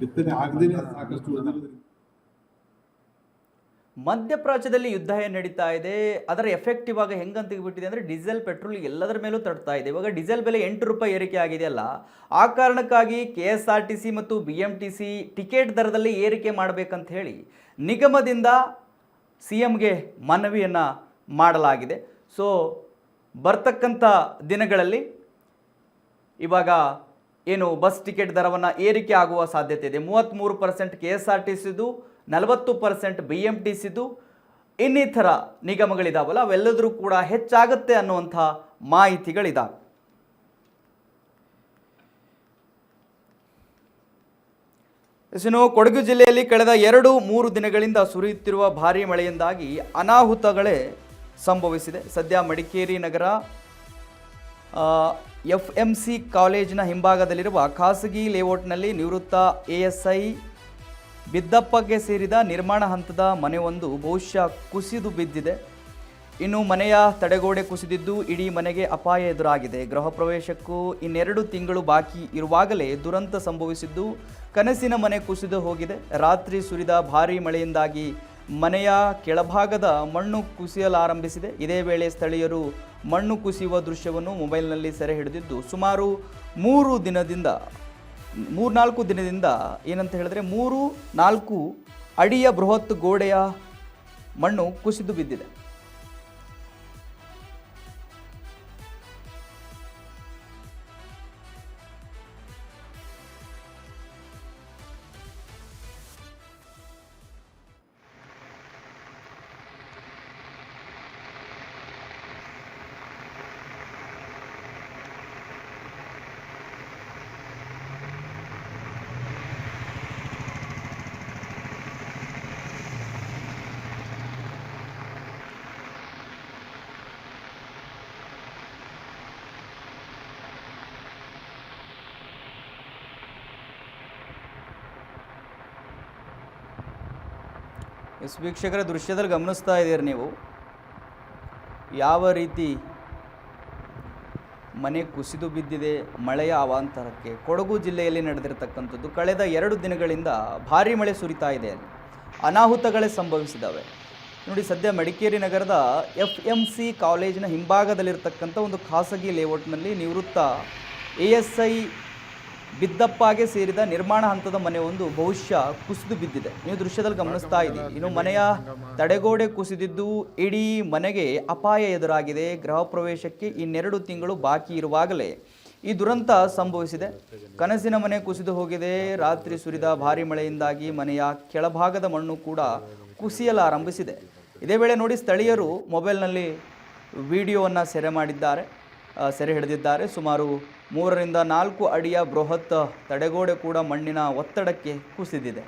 ಬಿತ್ತನೆ ಆಗದೇನೆ ಸಾಕಷ್ಟು ಉಳಿದಿರೋದ್ರಿಂದ ಮಧ್ಯಪ್ರಾಚ್ಯದಲ್ಲಿ ಯುದ್ಧ ಏನು ನಡೀತಾ ಇದೆ, ಅದರ ಎಫೆಕ್ಟ್ ಇವಾಗ ಹೆಂಗಂತ ಬಿಟ್ಟಿದೆ ಅಂದರೆ ಡೀಸೆಲ್ ಪೆಟ್ರೋಲ್ ಎಲ್ಲದರ ಮೇಲೂ ತಡ್ತಾ ಇದೆ. ಇವಾಗ ಡೀಸೆಲ್ ಬೆಲೆ 8 ರೂಪಾಯಿ ಏರಿಕೆ ಆಗಿದೆಯಲ್ಲ, ಆ ಕಾರಣಕ್ಕಾಗಿ KSRTC ಮತ್ತು BMTC ಟಿಕೆಟ್ ದರದಲ್ಲಿ ಏರಿಕೆ ಮಾಡಬೇಕಂತ ಹೇಳಿ ನಿಗಮದಿಂದ CMಗೆ ಮನವಿಯನ್ನು ಮಾಡಲಾಗಿದೆ. ಸೊ ಬರ್ತಕ್ಕಂಥ ದಿನಗಳಲ್ಲಿ ಇವಾಗ ಏನು ಬಸ್ ಟಿಕೆಟ್ ದರವನ್ನು ಏರಿಕೆ ಆಗುವ ಸಾಧ್ಯತೆ ಇದೆ. 33% KSRTCದು, 40% BMTCದು, ಇನ್ನಿತರ ನಿಗಮಗಳಿದಾವಲ್ಲ ಅವೆಲ್ಲದರೂ ಕೂಡ ಹೆಚ್ಚಾಗುತ್ತೆ ಅನ್ನುವಂಥ ಮಾಹಿತಿಗಳಿದಾವೆ. ಇನ್ನು ಕೊಡಗು ಜಿಲ್ಲೆಯಲ್ಲಿ ಕಳೆದ 2-3 ದಿನಗಳಿಂದ ಸುರಿಯುತ್ತಿರುವ ಭಾರೀ ಮಳೆಯಿಂದಾಗಿ ಅನಾಹುತಗಳೇ ಸಂಭವಿಸಿದೆ. ಸದ್ಯ ಮಡಿಕೇರಿ ನಗರ FMC ಕಾಲೇಜಿನ ಹಿಂಭಾಗದಲ್ಲಿರುವ ಖಾಸಗಿ ಲೇಔಟ್ನಲ್ಲಿ ನಿವೃತ್ತ ASI ಬಿದ್ದಪ್ಪಗೆ ಸೇರಿದ ನಿರ್ಮಾಣ ಹಂತದ ಮನೆಯೊಂದು ಬಹುಶಃ ಕುಸಿದು ಬಿದ್ದಿದೆ. ಇನ್ನು ಮನೆಯ ತಡೆಗೋಡೆ ಕುಸಿದಿದ್ದು ಇಡೀ ಮನೆಗೆ ಅಪಾಯ ಎದುರಾಗಿದೆ. ಗೃಹ ಪ್ರವೇಶಕ್ಕೂ 2 ತಿಂಗಳು ಬಾಕಿ ಇರುವಾಗಲೇ ದುರಂತ ಸಂಭವಿಸಿದ್ದು ಕನಸಿನ ಮನೆ ಕುಸಿದು ಹೋಗಿದೆ. ರಾತ್ರಿ ಸುರಿದ ಭಾರೀ ಮಳೆಯಿಂದಾಗಿ ಮನೆಯ ಕೆಳಭಾಗದ ಮಣ್ಣು ಕುಸಿಯಲಾರಂಭಿಸಿದೆ. ಇದೇ ವೇಳೆ ಸ್ಥಳೀಯರು ಮಣ್ಣು ಕುಸಿಯುವ ದೃಶ್ಯವನ್ನು ಮೊಬೈಲ್ನಲ್ಲಿ ಸೆರೆ ಹಿಡಿದಿದ್ದು ಸುಮಾರು 3-4 ದಿನದಿಂದ ಏನಂತ ಹೇಳಿದ್ರೆ 3-4 ಅಡಿಯ ಬೃಹತ್ ಗೋಡೆಯ ಮಣ್ಣು ಕುಸಿದು ಬಿದ್ದಿದೆ. ವೀಕ್ಷಕರ ದೃಶ್ಯದಲ್ಲಿ ಗಮನಿಸ್ತಾ ಇದ್ದೀರಿ ನೀವು ಯಾವ ರೀತಿ ಮನೆ ಕುಸಿದು ಬಿದ್ದಿದೆ ಮಳೆಯ ಅವಾಂತರಕ್ಕೆ. ಕೊಡಗು ಜಿಲ್ಲೆಯಲ್ಲಿ ನಡೆದಿರತಕ್ಕಂಥದ್ದು ಕಳೆದ 2 ದಿನಗಳಿಂದ ಭಾರೀ ಮಳೆ ಸುರಿತಾ ಇದೆ, ಅನಾಹುತಗಳೇ ಸಂಭವಿಸಿದ್ದಾವೆ. ನೋಡಿ, ಸದ್ಯ ಮಡಿಕೇರಿ ನಗರದ FMC ಕಾಲೇಜಿನ ಹಿಂಭಾಗದಲ್ಲಿರ್ತಕ್ಕಂಥ ಒಂದು ಖಾಸಗಿ ಲೇಔಟ್ನಲ್ಲಿ ನಿವೃತ್ತ ASI ಬಿದ್ದಪ್ಪಗೆ ಸೇರಿದ ನಿರ್ಮಾಣ ಹಂತದ ಮನೆಯೊಂದು ಬಹುಶಃ ಕುಸಿದು ಬಿದ್ದಿದೆ. ನೀವು ದೃಶ್ಯದಲ್ಲಿ ಗಮನಿಸ್ತಾ ಇದ್ದೀರಿ. ಇನ್ನು ಮನೆಯ ತಡೆಗೋಡೆ ಕುಸಿದಿದ್ದು ಇಡೀ ಮನೆಗೆ ಅಪಾಯ ಎದುರಾಗಿದೆ. ಗೃಹ ಪ್ರವೇಶಕ್ಕೆ 2 ತಿಂಗಳು ಬಾಕಿ ಇರುವಾಗಲೇ ಈ ದುರಂತ ಸಂಭವಿಸಿದೆ. ಕನಸಿನ ಮನೆ ಕುಸಿದು ಹೋಗಿದೆ. ರಾತ್ರಿ ಸುರಿದ ಭಾರೀ ಮಳೆಯಿಂದಾಗಿ ಮನೆಯ ಕೆಳಭಾಗದ ಮಣ್ಣು ಕೂಡ ಕುಸಿಯಲಾರಂಭಿಸಿದೆ. ಇದೇ ವೇಳೆ ನೋಡಿ, ಸ್ಥಳೀಯರು ಮೊಬೈಲ್ನಲ್ಲಿ ವಿಡಿಯೋವನ್ನು ಸೆರೆ ಹಿಡಿದಿದ್ದಾರೆ. ಸುಮಾರು 3-4 ಅಡಿಯ ಬೃಹತ್ ತಡೆಗೋಡೆ ಕೂಡ ಮಣ್ಣಿನ ಒತ್ತಡಕ್ಕೆ ಕುಸಿದಿದೆ.